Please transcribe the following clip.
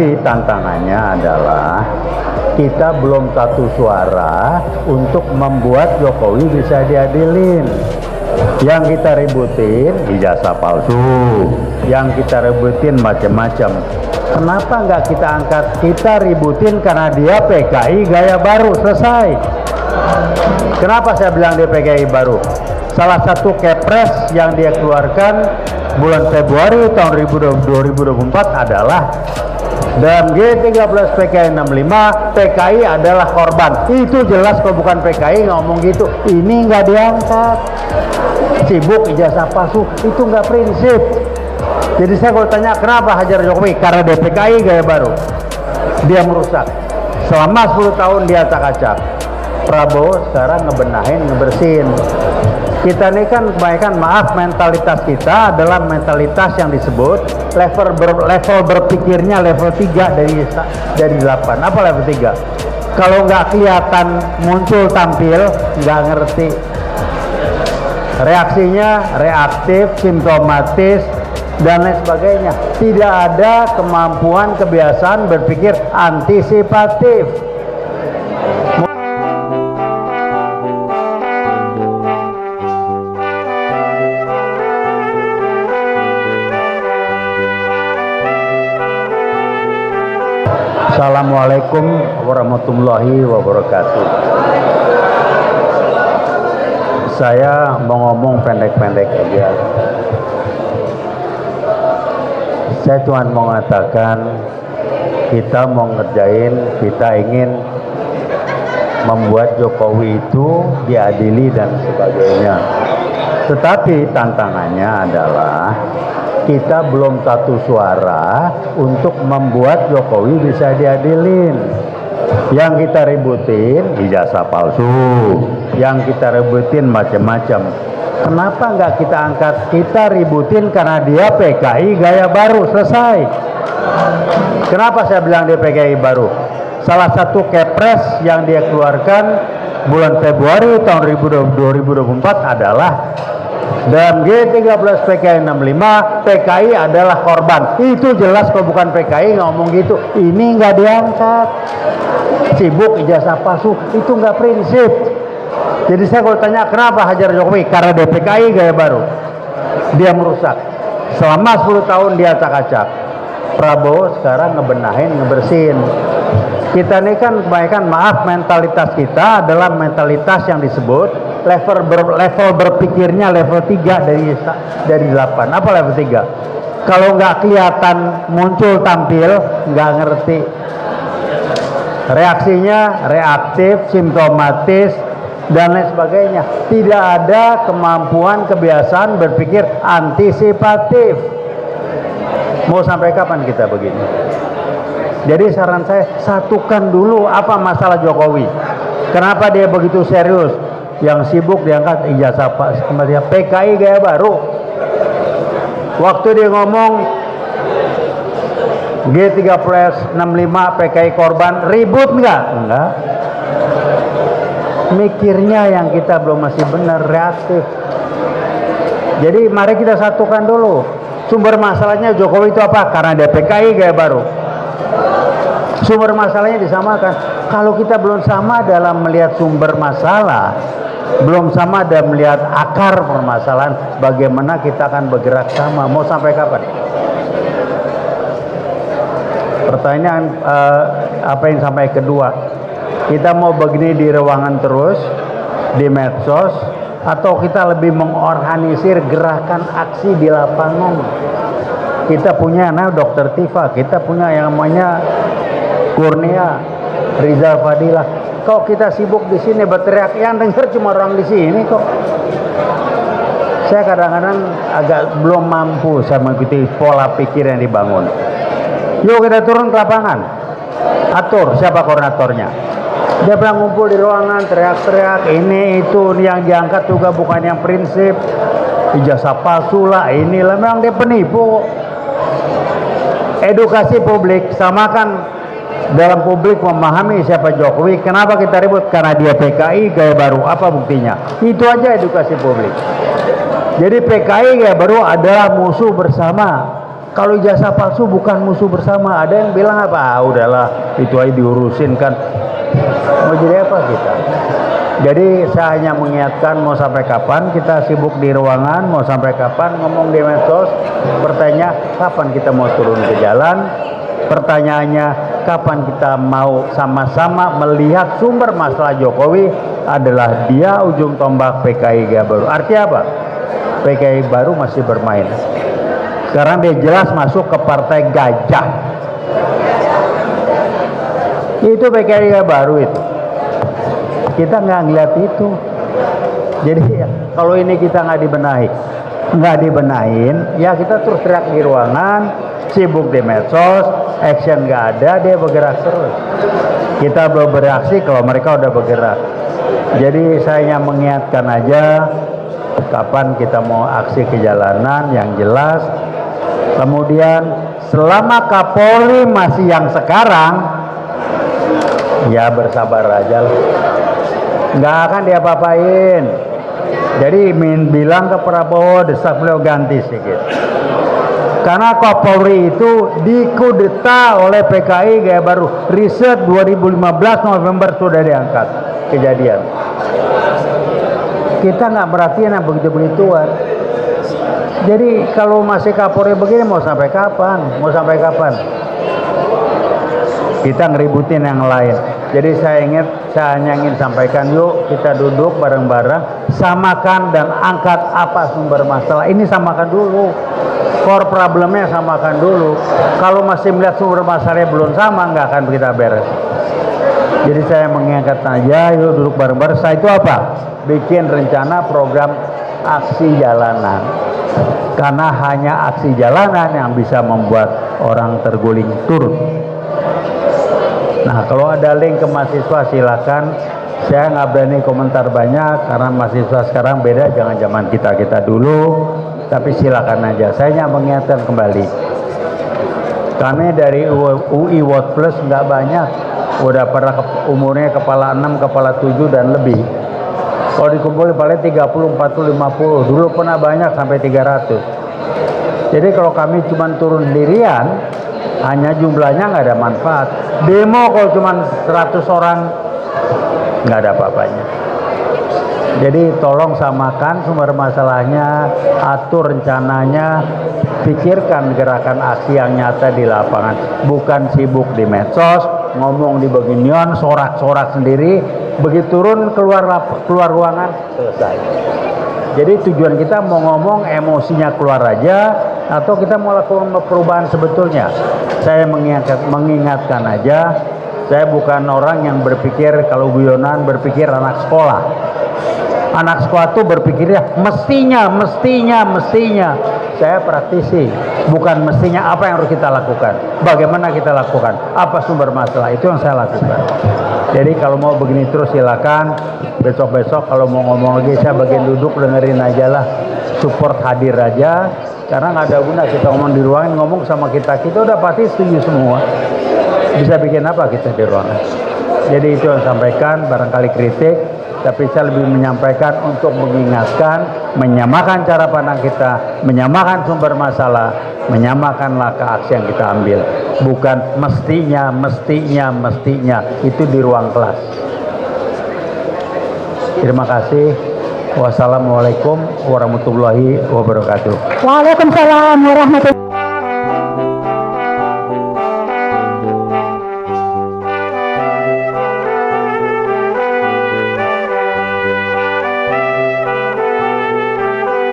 Tantangannya adalah kita belum satu suara untuk membuat Jokowi bisa diadilin. Yang kita ributin ijazah palsu, yang kita ributin macam-macam. Kenapa nggak kita angkat? Kita ributin karena dia PKI gaya baru, selesai. Kenapa saya bilang dia PKI baru? Salah satu kepres yang dia keluarkan bulan Februari tahun 2024 adalah dalam G13 PKI 65 PKI adalah korban. Itu jelas kalau bukan PKI ngomong gitu. Ini nggak diangkat. Sibuk ijazah palsu itu nggak prinsip. Jadi saya kalau tanya kenapa hajar Jokowi, karena dia PKI gaya baru, dia merusak. Selama 10 tahun dia acak-acak. Prabowo sekarang ngebenahin, ngebersihin. Kita ini kan kebanyakan, maaf, mentalitas kita adalah mentalitas yang disebut level berpikirnya level 3 dari 8. Apa level 3? Kalau nggak kelihatan muncul tampil, nggak ngerti. Reaksinya reaktif, simptomatis, dan lain sebagainya. Tidak ada kemampuan, kebiasaan berpikir antisipatif. Assalamualaikum warahmatullahi wabarakatuh. Saya mau ngomong pendek-pendek aja. Saya cuma mau mengatakan kita mau ngerjain, kita ingin membuat Jokowi itu diadili dan sebagainya. Tetapi tantangannya adalah kita belum satu suara untuk membuat Jokowi bisa diadilin. Yang kita ributin ijazah palsu, yang kita ributin macam-macam. Kenapa nggak kita angkat? Kita ributin karena dia PKI gaya baru, selesai. Kenapa saya bilang dia PKI baru? Salah satu kepres yang dia keluarkan bulan Februari tahun 2024 adalah dalam G13 PKI 65 PKI adalah korban. Itu jelas kalau bukan PKI ngomong gitu. Ini nggak diangkat. Sibuk ijazah palsu itu nggak prinsip. Jadi saya kalau tanya kenapa hajar Jokowi, karena dia PKI gaya baru, dia merusak. Selama 10 tahun dia acak-acak. Prabowo sekarang ngebenahin, ngebersihin. Kita ini kan kebanyakan, maaf, mentalitas kita adalah mentalitas yang disebut level berpikirnya level 3 dari 8. Apa level 3? Kalau nggak kelihatan muncul tampil, nggak ngerti. Reaksinya reaktif, simptomatis, dan lain sebagainya. Tidak ada kemampuan, kebiasaan berpikir antisipatif. Mau sampai kapan kita begini? Jadi saran saya, satukan dulu apa masalah Jokowi. Kenapa dia begitu serius? Yang sibuk diangkat ijazah PKI gaya baru. Waktu dia ngomong G13 65 PKI korban, ribut nggak? Enggak. Mikirnya yang kita belum masih benar, reaktif. Jadi mari kita satukan dulu. Sumber masalahnya Jokowi itu apa? Karena dia PKI gaya baru. Sumber masalahnya disamakan. Kalau kita belum sama dalam melihat sumber masalah, belum sama dalam melihat akar permasalahan, bagaimana kita akan bergerak sama? Mau sampai kapan? Pertanyaan apa yang sampai kedua? Kita mau begini di ruangan terus, di medsos, atau kita lebih mengorganisir gerakan aksi di lapangan? Kita punya Dr. Tifa, kita punya yang namanya Kurnia, Rizal Fadilah. Kok kita sibuk di sini berteriak, yang dengar cuma orang di sini kok. Saya kadang-kadang agak belum mampu saya mengikuti pola pikir yang dibangun. Yuk kita turun ke lapangan, atur siapa koordinatornya. Dia bilang ngumpul di ruangan, teriak-teriak, ini itu yang diangkat juga bukan yang prinsip, ijazah palsu lah, inilah, memang dia penipu. Edukasi publik, samakan dalam publik memahami siapa Jokowi. Kenapa kita ribut? Karena dia PKI gaya baru. Apa buktinya? Itu aja edukasi publik. Jadi PKI gaya baru adalah musuh bersama. Kalau ijazah palsu bukan musuh bersama. Ada yang bilang apa? Ah, udahlah, itu aja diurusin kan. Mau jadi apa kita? Jadi saya hanya mengingatkan, mau sampai kapan kita sibuk di ruangan, mau sampai kapan ngomong di medsos. Pertanyaan, kapan kita mau turun ke jalan? Pertanyaannya, kapan kita mau sama-sama melihat sumber masalah Jokowi adalah dia ujung tombak PKI baru. Artinya apa? PKI baru masih bermain. Sekarang dia jelas masuk ke partai gajah. Itu PKI baru itu. Kita nggak ngeliat itu. Jadi kalau ini kita nggak dibenahin, ya kita terus teriak di ruangan, sibuk di medsos, action nggak ada, dia bergerak terus. Kita belum bereaksi kalau mereka udah bergerak. Jadi saya hanya mengingatkan aja, kapan kita mau aksi ke jalanan yang jelas. Kemudian selama Kapolri masih yang sekarang, ya bersabar aja lah. Nggak akan diapa-apain. Jadi bilang ke Prabowo, desak beliau ganti sedikit. Karena Kapolri itu dikudeta oleh PKI gaya baru. Riset 2015 November sudah diangkat kejadian. Kita nggak perhatiin yang begitu-begituan. Jadi kalau masih Kapolri begini mau sampai kapan? Mau sampai kapan? Kita ngeributin yang lain. Jadi saya hanya ingin sampaikan, yuk kita duduk bareng-bareng, samakan dan angkat apa sumber masalah. Ini samakan dulu, core problemnya samakan dulu. Kalau masih melihat sumber masalahnya belum sama, nggak akan kita beres. Jadi saya mengingat aja, yuk duduk bareng-bareng. Saya itu apa? Bikin rencana program aksi jalanan. Karena hanya aksi jalanan yang bisa membuat orang terguling turun. Nah, kalau ada link ke mahasiswa silakan. Saya nggak berani komentar banyak karena mahasiswa sekarang beda, jangan zaman kita dulu. Tapi silakan aja. Saya hanya mengingatkan kembali. Kami dari UI World Plus nggak banyak. Udah pernah umurnya kepala 6, kepala 7 dan lebih. Kalau dikumpulin paling 30, 40, 50. Dulu pernah banyak sampai 300. Jadi kalau kami cuma turun sendirian, hanya jumlahnya nggak ada manfaat. Demo kalau cuma 100 orang nggak ada apa-apanya. Jadi tolong samakan sumber masalahnya, atur rencananya, pikirkan gerakan aksi yang nyata di lapangan. Bukan sibuk di medsos, ngomong di beginian, sorak-sorak sendiri, begitu turun keluar ruangan selesai. Jadi tujuan kita mau ngomong emosinya keluar aja, atau kita mau lakukan perubahan sebetulnya. Saya mengingatkan aja, saya bukan orang yang berpikir kalau guyonan berpikir anak sekolah. Anak sekolah tuh berpikirnya mestinya. Saya praktisi, bukan mestinya. Apa yang harus kita lakukan, bagaimana kita lakukan, apa sumber masalah, itu yang saya lakukan. Jadi kalau mau begini terus silakan. Besok-besok kalau mau ngomong lagi saya bagian duduk dengerin aja lah, support hadir aja. Karena nggak ada guna kita ngomong di ruangan, ngomong sama kita udah pasti setuju semua. Bisa bikin apa kita di ruangan? Jadi itu yang sampaikan, barangkali kritik, tapi saya lebih menyampaikan untuk mengingatkan, menyamakan cara pandang kita, menyamakan sumber masalah, menyamakan langkah aksi yang kita ambil. Bukan mestinya, itu di ruang kelas. Terima kasih. Wassalamualaikum warahmatullahi wabarakatuh. Waalaikumsalam warahmatullahi wabarakatuh.